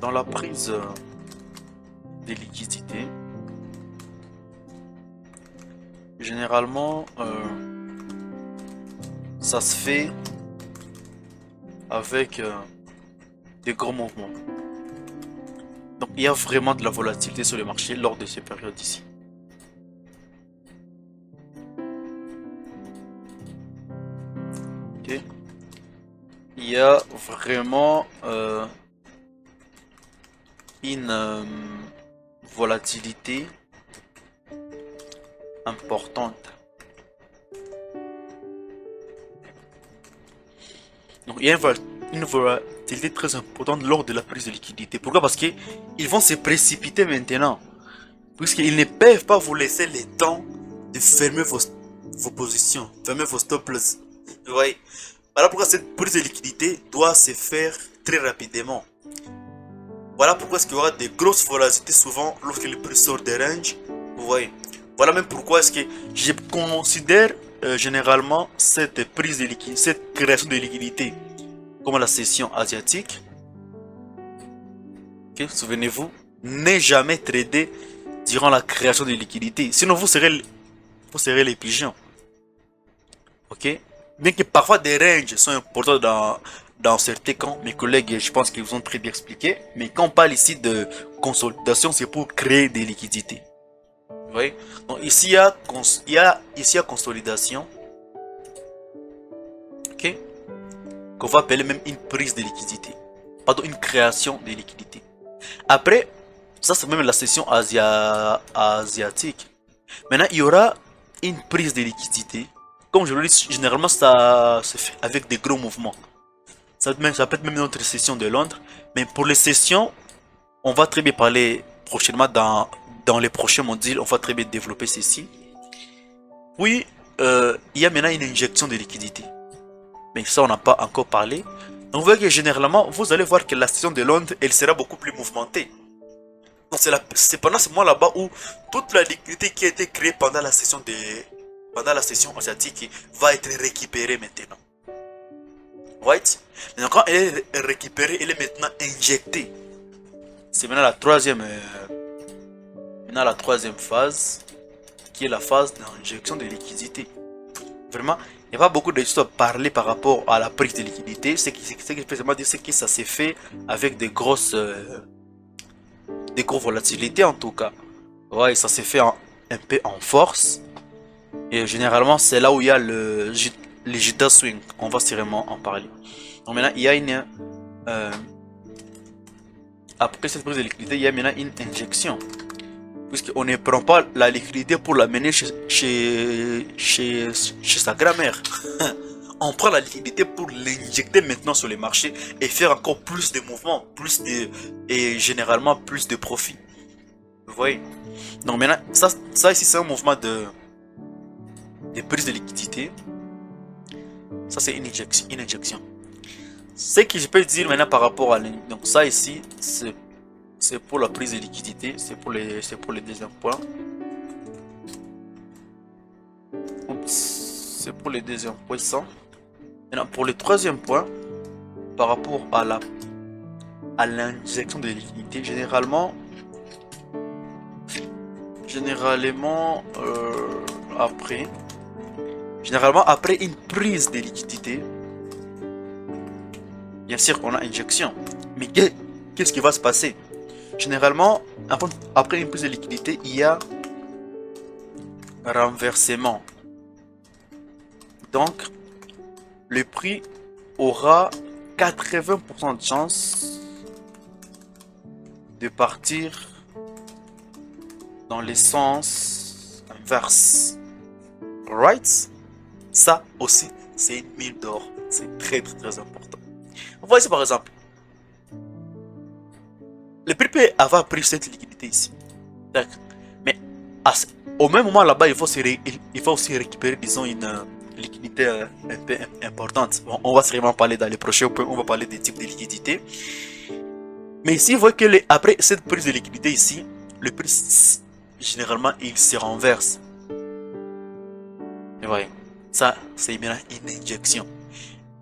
dans la prise de liquidité, généralement, ça se fait avec des gros mouvements. Donc il y a vraiment de la volatilité sur le marché lors de ces périodes ici. Ok. Il y a vraiment une volatilité importante. Donc il y a une volatilité très importante lors de la prise de liquidité. Pourquoi? Parce qu'ils vont se précipiter maintenant. Puisqu'ils ne peuvent pas vous laisser le temps de fermer vos positions, fermer vos stop loss. Vous voyez? Voilà pourquoi cette prise de liquidité doit se faire très rapidement. Voilà pourquoi est-ce qu'il y aura des grosses volatilités souvent lorsque le prix sort des ranges. Vous voyez? Voilà même pourquoi est-ce que je considère généralement cette prise de liquidité, cette création de liquidité comme la session asiatique. Ok, souvenez-vous, ne jamais trader durant la création de liquidité, sinon vous serez les pigeons. Ok, bien que parfois des ranges sont importants dans certains camps, mes collègues, je pense qu'ils vous ont très bien expliqué. Mais quand on parle ici de consolidation, c'est pour créer des liquidités. Vous voyez? Donc ici, il y a consolidation. Ok? Qu'on va appeler même une prise de liquidité. Pardon, une création de liquidité. Après, ça c'est même la session asiatique. Maintenant, il y aura une prise de liquidité. Comme je le dis, généralement, ça se fait avec des gros mouvements. Ça peut être même notre session de Londres. Mais pour les sessions, on va très bien parler prochainement dans les prochains modules. On va très bien développer ceci. Puis, il y a maintenant une injection de liquidité. Mais ça, on n'a pas encore parlé. Donc, vous voyez que généralement, vous allez voir que la session de Londres, elle sera beaucoup plus mouvementée. Donc, c'est pendant ce mois là-bas où toute la liquidité qui a été créée pendant la session asiatique va être récupérée maintenant. Right? Donc, quand elle est récupérée, elle est maintenant injectée. C'est maintenant la troisième phase, qui est la phase d'injection de liquidité. Vraiment, il n'y a pas beaucoup de choses à parler par rapport à la prise de liquidité. Ce qui fait dire, c'est que ça s'est fait avec des grosses volatilités en tout cas. Ouais, ça s'est fait un peu en force. Et généralement, c'est là où il y a les Jita swing. On va sûrement en parler. Donc maintenant, il y a une... après cette prise de liquidité, il y a maintenant une injection. Puisqu'on ne prend pas la liquidité pour la mener chez sa grand-mère. On prend la liquidité pour l'injecter maintenant sur les marchés et faire encore plus de mouvements, et généralement plus de profits. Vous voyez? Donc maintenant, ça ici c'est un mouvement de prise de liquidité. Ça c'est une injection. Ce que je peux dire maintenant par rapport à donc ça ici, c'est pour la prise de liquidité, c'est pour les deuxième point. Oups, c'est pour les deuxième point ça. Maintenant pour le troisième point, par rapport à l'injection de liquidité, généralement après une prise de liquidité, bien sûr on a injection, mais qu'est-ce qui va se passer? Généralement après une prise de liquidité, il y a renversement. Donc le prix aura 80% de chance de partir dans les sens inverse. Right? Ça aussi, c'est une mine d'or. C'est très important. Vous voyez, par exemple, le prix peut avoir pris cette liquidité ici. Mais au même moment là-bas, il faut aussi récupérer, disons, une liquidité un peu importante. Bon, on va sûrement parler dans les prochains points, on va parler des types de liquidités. Mais ici, vous voyez que après cette prise de liquidité ici, le prix, généralement, il se renverse. Et voyez, ça, c'est bien une injection.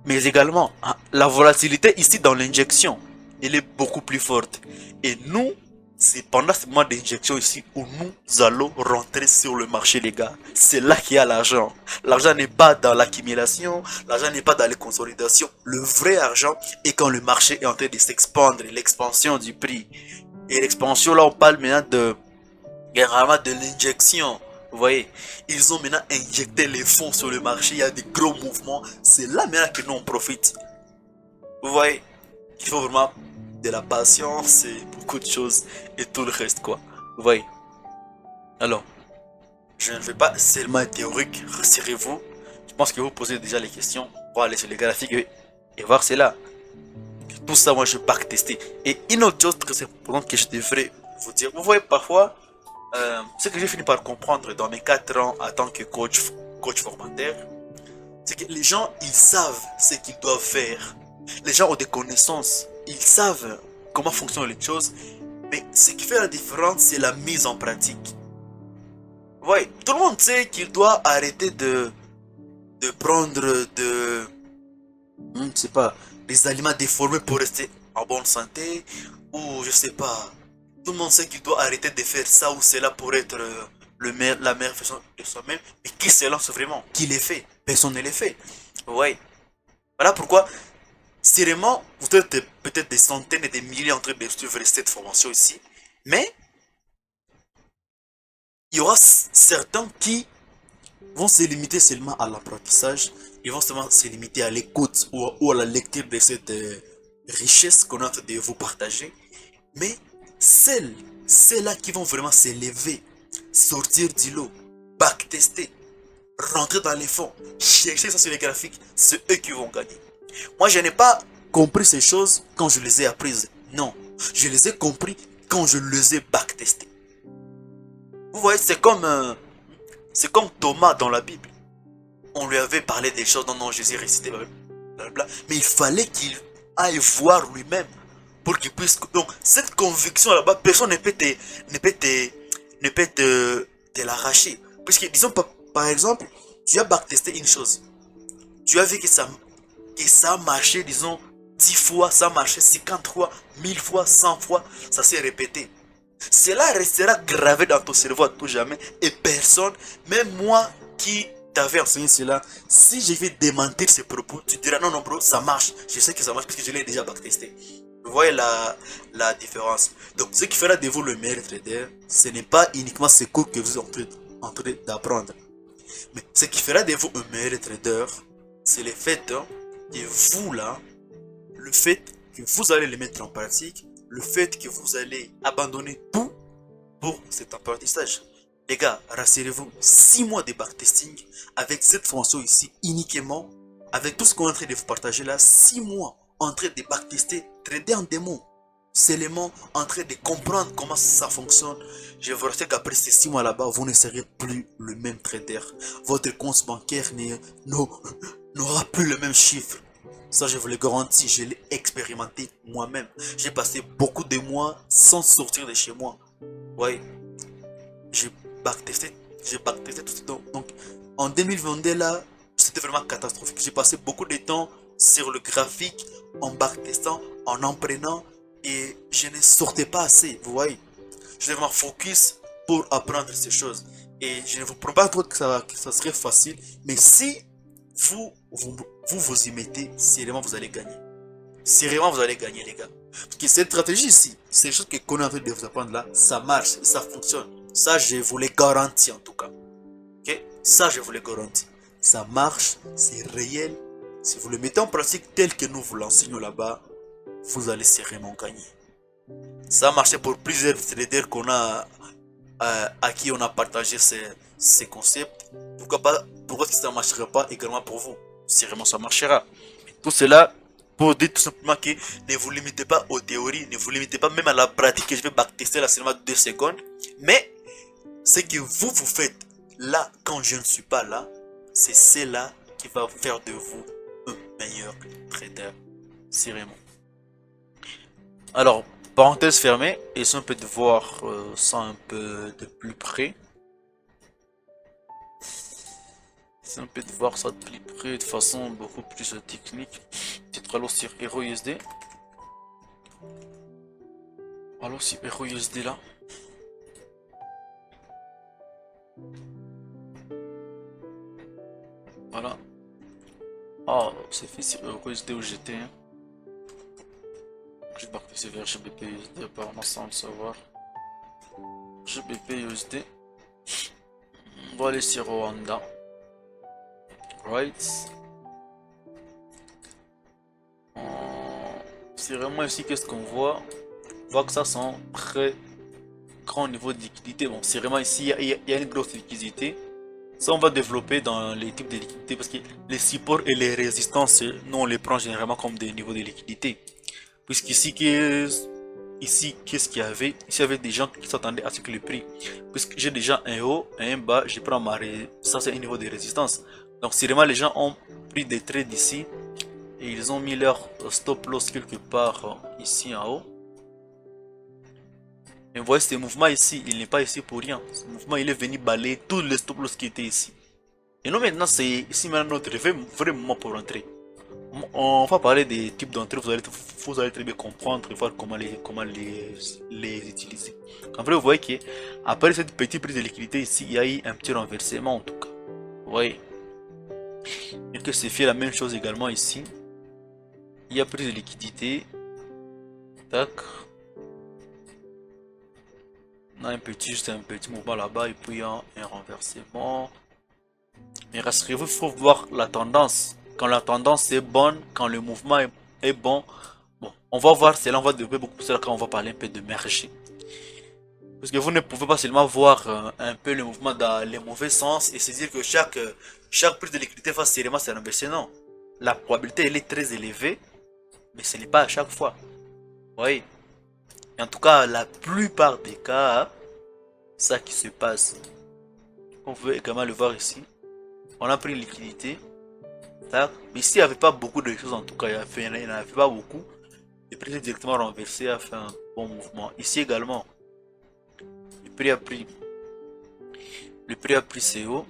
Mais également, la volatilité ici dans l'injection, elle est beaucoup plus forte. Et nous, c'est pendant ce moment d'injection ici où nous allons rentrer sur le marché, les gars. C'est là qu'il y a l'argent. L'argent n'est pas dans l'accumulation, l'argent n'est pas dans les consolidations. Le vrai argent est quand le marché est en train de s'expandre, l'expansion du prix. Et l'expansion, là, on parle maintenant de l'injection. Vous voyez, ils ont maintenant injecté les fonds sur le marché, il y a des gros mouvements. C'est là maintenant que nous on profite. Vous voyez, il faut vraiment de la patience et beaucoup de choses et tout le reste quoi. Vous voyez. Alors, je ne vais pas seulement être théorique, rassurez-vous. Je pense que vous posez déjà les questions. On va aller sur les graphiques et voir cela. Tout ça, moi je vais backtester. Et une autre chose très importante que je devrais vous dire. Vous voyez parfois, ce que j'ai fini par comprendre dans mes 4 ans en tant que coach formateur, c'est que les gens, ils savent ce qu'ils doivent faire. Les gens ont des connaissances, ils savent comment fonctionnent les choses, mais ce qui fait la différence, c'est la mise en pratique. Vous voyez, tout le monde sait qu'il doit arrêter de prendre je sais pas, des aliments déformés pour rester en bonne santé, ou je sais pas. Tout le monde sait qu'il doit arrêter de faire ça ou cela pour être la meilleure version de soi-même. Mais qui se lance vraiment? Qui les fait? Personne ne les fait. Ouais. Voilà pourquoi, sérieusement, vous êtes peut-être des centaines et des milliers en train de suivre cette formation ici. Mais, il y aura certains qui vont se limiter seulement à l'apprentissage. Ils vont seulement se limiter à l'écoute ou à la lecture de cette richesse qu'on a en train de vous partager. Mais, celles-là qui vont vraiment s'élever, sortir du lot, backtester, rentrer dans les fonds, chercher ça sur les graphiques, c'est eux qui vont gagner. Moi, je n'ai pas compris ces choses quand je les ai apprises. Non, je les ai compris quand je les ai backtestés. Vous voyez, c'est comme Thomas dans la Bible. On lui avait parlé des choses dont Jésus récitait, blablabla, mais il fallait qu'il aille voir lui-même pour qu'il puisse. Donc, cette conviction là-bas, personne ne peut te l'arracher. Puisque, disons, par exemple, tu as backtesté une chose. Tu as vu que ça a marché, disons, 10 fois, ça a marché 50 fois, 1000 fois, 100 fois, ça s'est répété. Cela restera gravé dans ton cerveau à tout jamais. Et personne, même moi qui t'avais enseigné cela, si je vais démentir ces propos, tu diras non, non, bro, ça marche. Je sais que ça marche parce que je l'ai déjà backtesté. Vous voyez la différence. Donc, ce qui fera de vous le meilleur trader, ce n'est pas uniquement ce cours que vous êtes en train d'apprendre. Mais ce qui fera de vous un meilleur trader, c'est le fait que vous là, le fait que vous allez le mettre en pratique, le fait que vous allez abandonner tout pour cet apprentissage. Les gars, rassurez-vous, 6 mois de backtesting avec cette formation ici uniquement, avec tout ce qu'on est en train de vous partager là, 6 mois en train de backtester, trader en démo, seulement en train de comprendre comment ça fonctionne, je vous rassure qu'après ces 6 mois là-bas, vous ne serez plus le même trader. Votre compte bancaire n'aura plus le même chiffre. Ça, je vous le garantis, je l'ai expérimenté moi-même. J'ai passé beaucoup de mois sans sortir de chez moi. Ouais, j'ai backtesté, tout. Donc, en 2022 là, c'était vraiment catastrophique. J'ai passé beaucoup de temps sur le graphique, en backtestant, en prenant, et je ne sortais pas assez, vous voyez. Je devais vraiment focus pour apprendre ces choses. Et je ne vous promets pas que ça serait facile, mais si vous y mettez, sérieusement vous allez gagner. Sérieusement vous allez gagner les gars. Parce que cette stratégie ici, ces choses que qu'on est en train de vous apprendre là, ça marche, ça fonctionne. Ça je vous le garantis en tout cas. Ok? Ça je vous le garantis. Ça marche, c'est réel. Si vous le mettez en pratique tel que nous vous l'enseignons là-bas, vous allez sérieusement gagner. Ça a marché pour plusieurs traders qu'on a à qui on a partagé ces concepts. Pourquoi ça ne marcherait pas également pour vous? Sérieusement ça marchera. Tout cela pour dire tout simplement que ne vous limitez pas aux théories, ne vous limitez pas même à la pratique que je vais backtester là seulement 2 secondes. Mais ce que vous faites là quand je ne suis pas là, c'est cela qui va faire de vous un meilleur trader. Sérieusement. Alors, parenthèse fermée, essayons un peu de voir ça un peu de plus près. Essayons un peu de voir ça de plus près, de façon beaucoup plus technique. Peut-être alors sur HeroUSD. Alors sur HeroUSD là. Voilà. Ah, c'est fait sur HeroUSD où j'étais. Hein. Je vais partir vers GBP USD, apparemment sans le savoir. GBP USD. On va aller sur Rwanda. Right. C'est vraiment ici qu'est-ce qu'on voit. On voit que ça c'est un très grand niveau de liquidité. Bon, c'est vraiment ici, il y a une grosse liquidité. Ça, on va développer dans les types de liquidité parce que les supports et les résistances, nous on les prend généralement comme des niveaux de liquidité. Puisqu'ici, qu'est-ce qu'il y avait? Ici, il y avait des gens qui s'attendaient à ce que le prix. Puisque j'ai déjà un haut et un bas, je prends ça c'est un niveau de résistance. Donc, si vraiment les gens ont pris des trades ici et ils ont mis leur stop loss quelque part ici en haut. Et vous voyez, ce mouvement ici, il n'est pas ici pour rien. Ce mouvement, il est venu balayer tous les stop loss qui étaient ici. Et nous, maintenant, c'est ici maintenant notre vrai moment pour rentrer. On va parler des types d'entrées, vous allez très bien comprendre et voir comment les utiliser. En vrai, vous voyez qu'après cette petite prise de liquidité ici, il y a eu un petit renversement en tout cas. Vous voyez. Et que c'est fait la même chose également ici. Il y a prise de liquidité. Tac. On a juste un petit mouvement là-bas et puis un renversement. Mais rassurez-vous, il faut voir la tendance. Quand la tendance est bonne, quand le mouvement est bon, on va voir, c'est là on va développer beaucoup plus quand on va parler un peu de marché. Parce que vous ne pouvez pas seulement voir un peu le mouvement dans les mauvais sens et se dire que chaque prise de liquidité va sérieusement se renverser. Non. La probabilité elle est très élevée, mais ce n'est pas à chaque fois. Vous voyez. Et en tout cas, la plupart des cas, ça qui se passe. On peut également le voir ici. On a pris une liquidité. Mais ici, il n'y avait pas beaucoup de choses en tout cas. Il n'y en avait pas beaucoup. Le prix est directement renversé, a fait un bon mouvement. Ici également, le prix a pris c'est haut.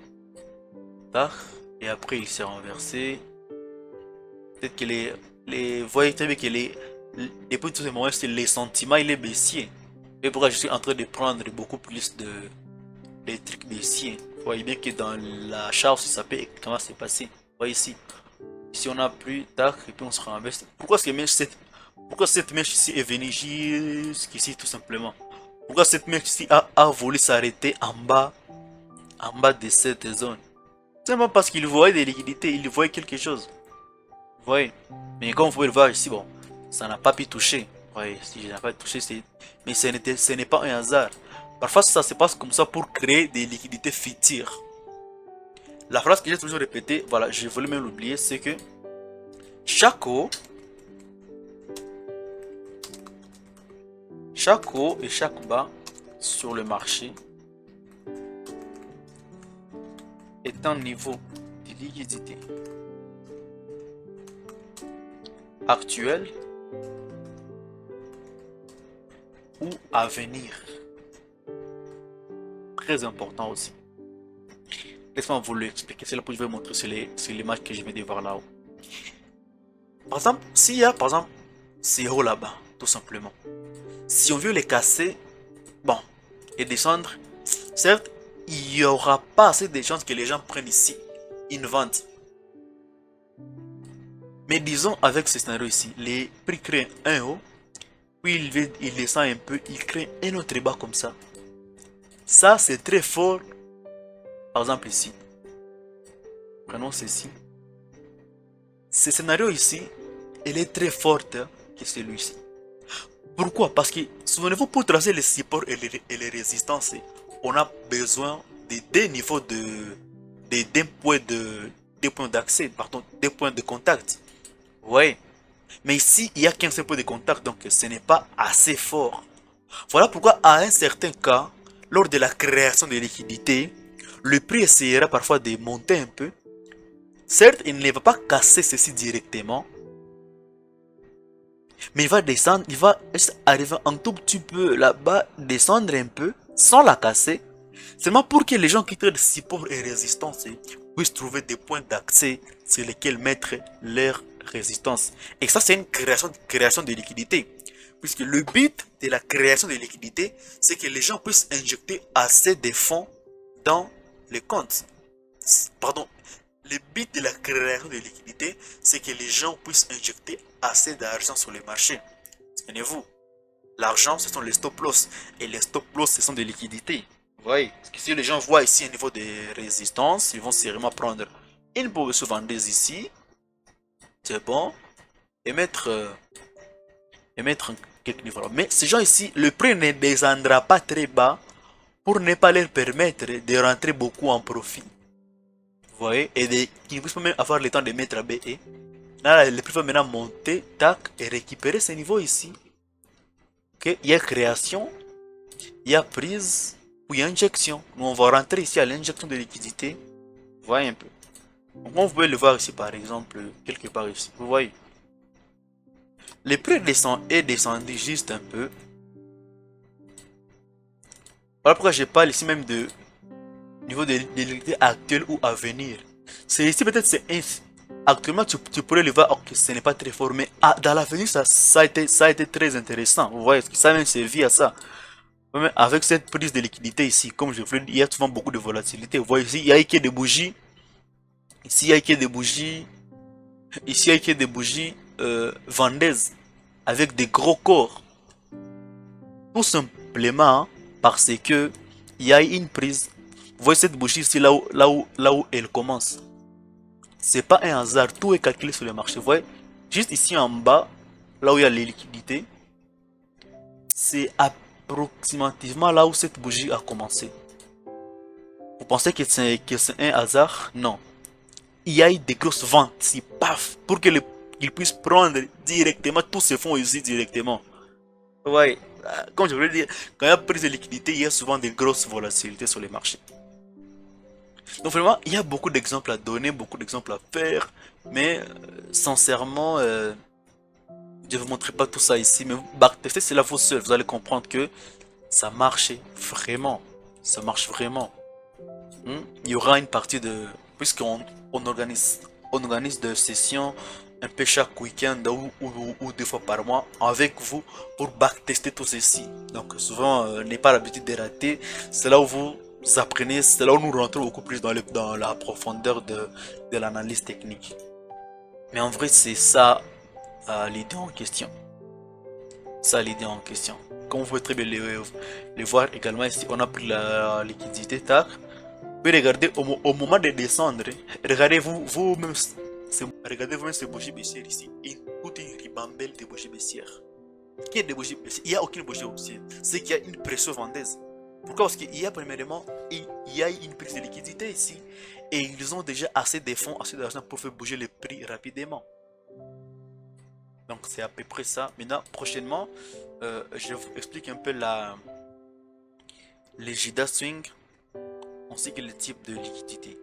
Et après, il s'est renversé. Peut-être que vous voyez très bien que depuis tout ce moment, les sentiments, il est baissier. Et pourquoi je suis en train de prendre beaucoup plus des trucs baissiers. Vous voyez bien que dans la charte, ça peut comment c'est passé. Vous voyez ici. Ici on a pris tac et puis on se renverse. Pourquoi cette mèche ici est venue jusqu'ici tout simplement? Pourquoi cette mèche ici a voulu s'arrêter en bas de cette zone? Simplement parce qu'il voyait des liquidités, il voyait quelque chose. Vous voyez? Mais comme vous pouvez le voir ici, bon, ça n'a pas pu toucher. Vous voyez, si je n'ai pas touché, mais ce n'est pas un hasard. Parfois ça se passe comme ça pour créer des liquidités futures. la phrase que j'ai toujours répétée, voilà, je voulais même l'oublier, c'est que chaque haut et chaque bas sur le marché est un niveau de liquidité actuel ou à venir. Très important aussi. Laissez-moi vous l'expliquer, c'est là que je vais montrer sur l'image que je vais de voir là-haut. Par exemple, s'il y a par exemple ces hauts là-bas, tout simplement. Si on veut les casser, bon, et descendre, certes, il n'y aura pas assez de chances que les gens prennent ici une vente. Mais disons avec ce scénario ici, les prix créent un haut, puis il descend un peu, il crée un autre bas comme ça. Ça, c'est très fort. Par exemple ici. Prenons ceci. Ce scénario ici, il est très fort que celui-ci. Pourquoi? Parce que, souvenez-vous, pour tracer les supports et les résistances, on a besoin de deux niveaux deux points d'accès, pardon, deux points de contact. Ouais. Mais ici, il n'y a qu'un seul point de contact, donc ce n'est pas assez fort. Voilà pourquoi, à un certain cas, lors de la création de liquidités, le prix essaiera parfois de monter un peu. Certes, il ne va pas casser ceci directement, mais il va descendre, il va arriver un tout petit peu là-bas, descendre un peu, sans la casser, seulement pour que les gens qui traitent support et résistance puissent trouver des points d'accès sur lesquels mettre leur résistance. Et ça, c'est une création de liquidité. Puisque le but de la création de liquidité, c'est que les gens puissent injecter assez de fonds dans les comptes. Pardon, le but de la création de liquidité, c'est que les gens puissent injecter assez d'argent sur les marchés. Souvenez-vous, l'argent, ce sont les stop loss. Et les stop loss, ce sont des liquidités. Vous voyez, parce que si les gens voient ici un niveau de résistance, ils vont sûrement prendre une position vendeuse ici. C'est bon. Et mettre quelques niveaux. Mais ces gens ici, le prix ne descendra pas très bas pour ne pas leur permettre de rentrer beaucoup en profit. Vous voyez, et qu'ils puissent même avoir le temps de mettre à BE. Là, le prix va maintenant monter, tac, et récupérer ce niveau ici. Ok, il y a création, il y a prise, puis il y a injection. Nous, on va rentrer ici à l'injection de liquidité. Vous voyez un peu. Donc, vous pouvez le voir ici, par exemple, quelque part ici. Vous voyez. Le prix est descendu juste un peu. Voilà pourquoi je parle ici même de niveau de liquidité actuel ou à venir. C'est ici peut-être c'est actuellement tu pourrais le voir, ok, ce n'est pas très fort, mais dans l'avenir ça a été très intéressant. Vous voyez, ça même servi à ça. Mais avec cette prise de liquidité ici, comme je vous l'ai dit, il y a souvent beaucoup de volatilité. Vous voyez ici, il y a que des bougies. Ici, il y a que des bougies. Ici, il y a que des bougies vendeuses avec des gros corps. Tout simplement parce que il y a une prise. Vous voyez cette bougie ici, là où elle commence. C'est pas un hasard, tout est calculé sur le marché. Vous voyez, juste ici en bas, là où il y a les liquidités, c'est approximativement là où cette bougie a commencé. Vous pensez que c'est un hasard? Non. Il y a eu des grosses ventes ici, paf, pour qu'ils puissent prendre directement tous ces fonds ici directement. Ouais, comme je voulais dire, quand il y a prise de liquidité, il y a souvent des grosses volatilités sur les marchés. Donc vraiment, il y a beaucoup d'exemples à donner, beaucoup d'exemples à faire, mais sincèrement, je ne vous montrerai pas tout ça ici, mais backtester c'est là vous seul, vous allez comprendre que ça marche vraiment, ça marche vraiment. Il y aura une partie de, puisqu'on organise des sessions un peu chaque week-end ou deux fois par mois avec vous pour backtester tout ceci. Donc souvent, n'est pas l'habitude de rater, c'est là où vous apprenez, c'est là où nous rentrons beaucoup plus dans la profondeur de l'analyse technique. Mais en vrai, c'est ça l'idée en question. Ça l'idée en question. Comme vous pouvez très bien le voir également ici, on a pris la liquidité, tac. Puis regardez au moment de descendre, regardez vous-même ces bougies baissières ici. Il coûte une ribambelle de bougies baissières. Qui est des bougies baissières? Il n'y a aucune bougie haussière. C'est qu'il y a une pression vendeuse. Pourquoi? Parce qu'il y a premièrement, il y a une prise de liquidité ici. Et ils ont déjà assez de fonds, assez d'argent pour faire bouger les prix rapidement. Donc c'est à peu près ça. Maintenant, prochainement, je vous explique un peu les JIDA Swing ainsi que le type de liquidité.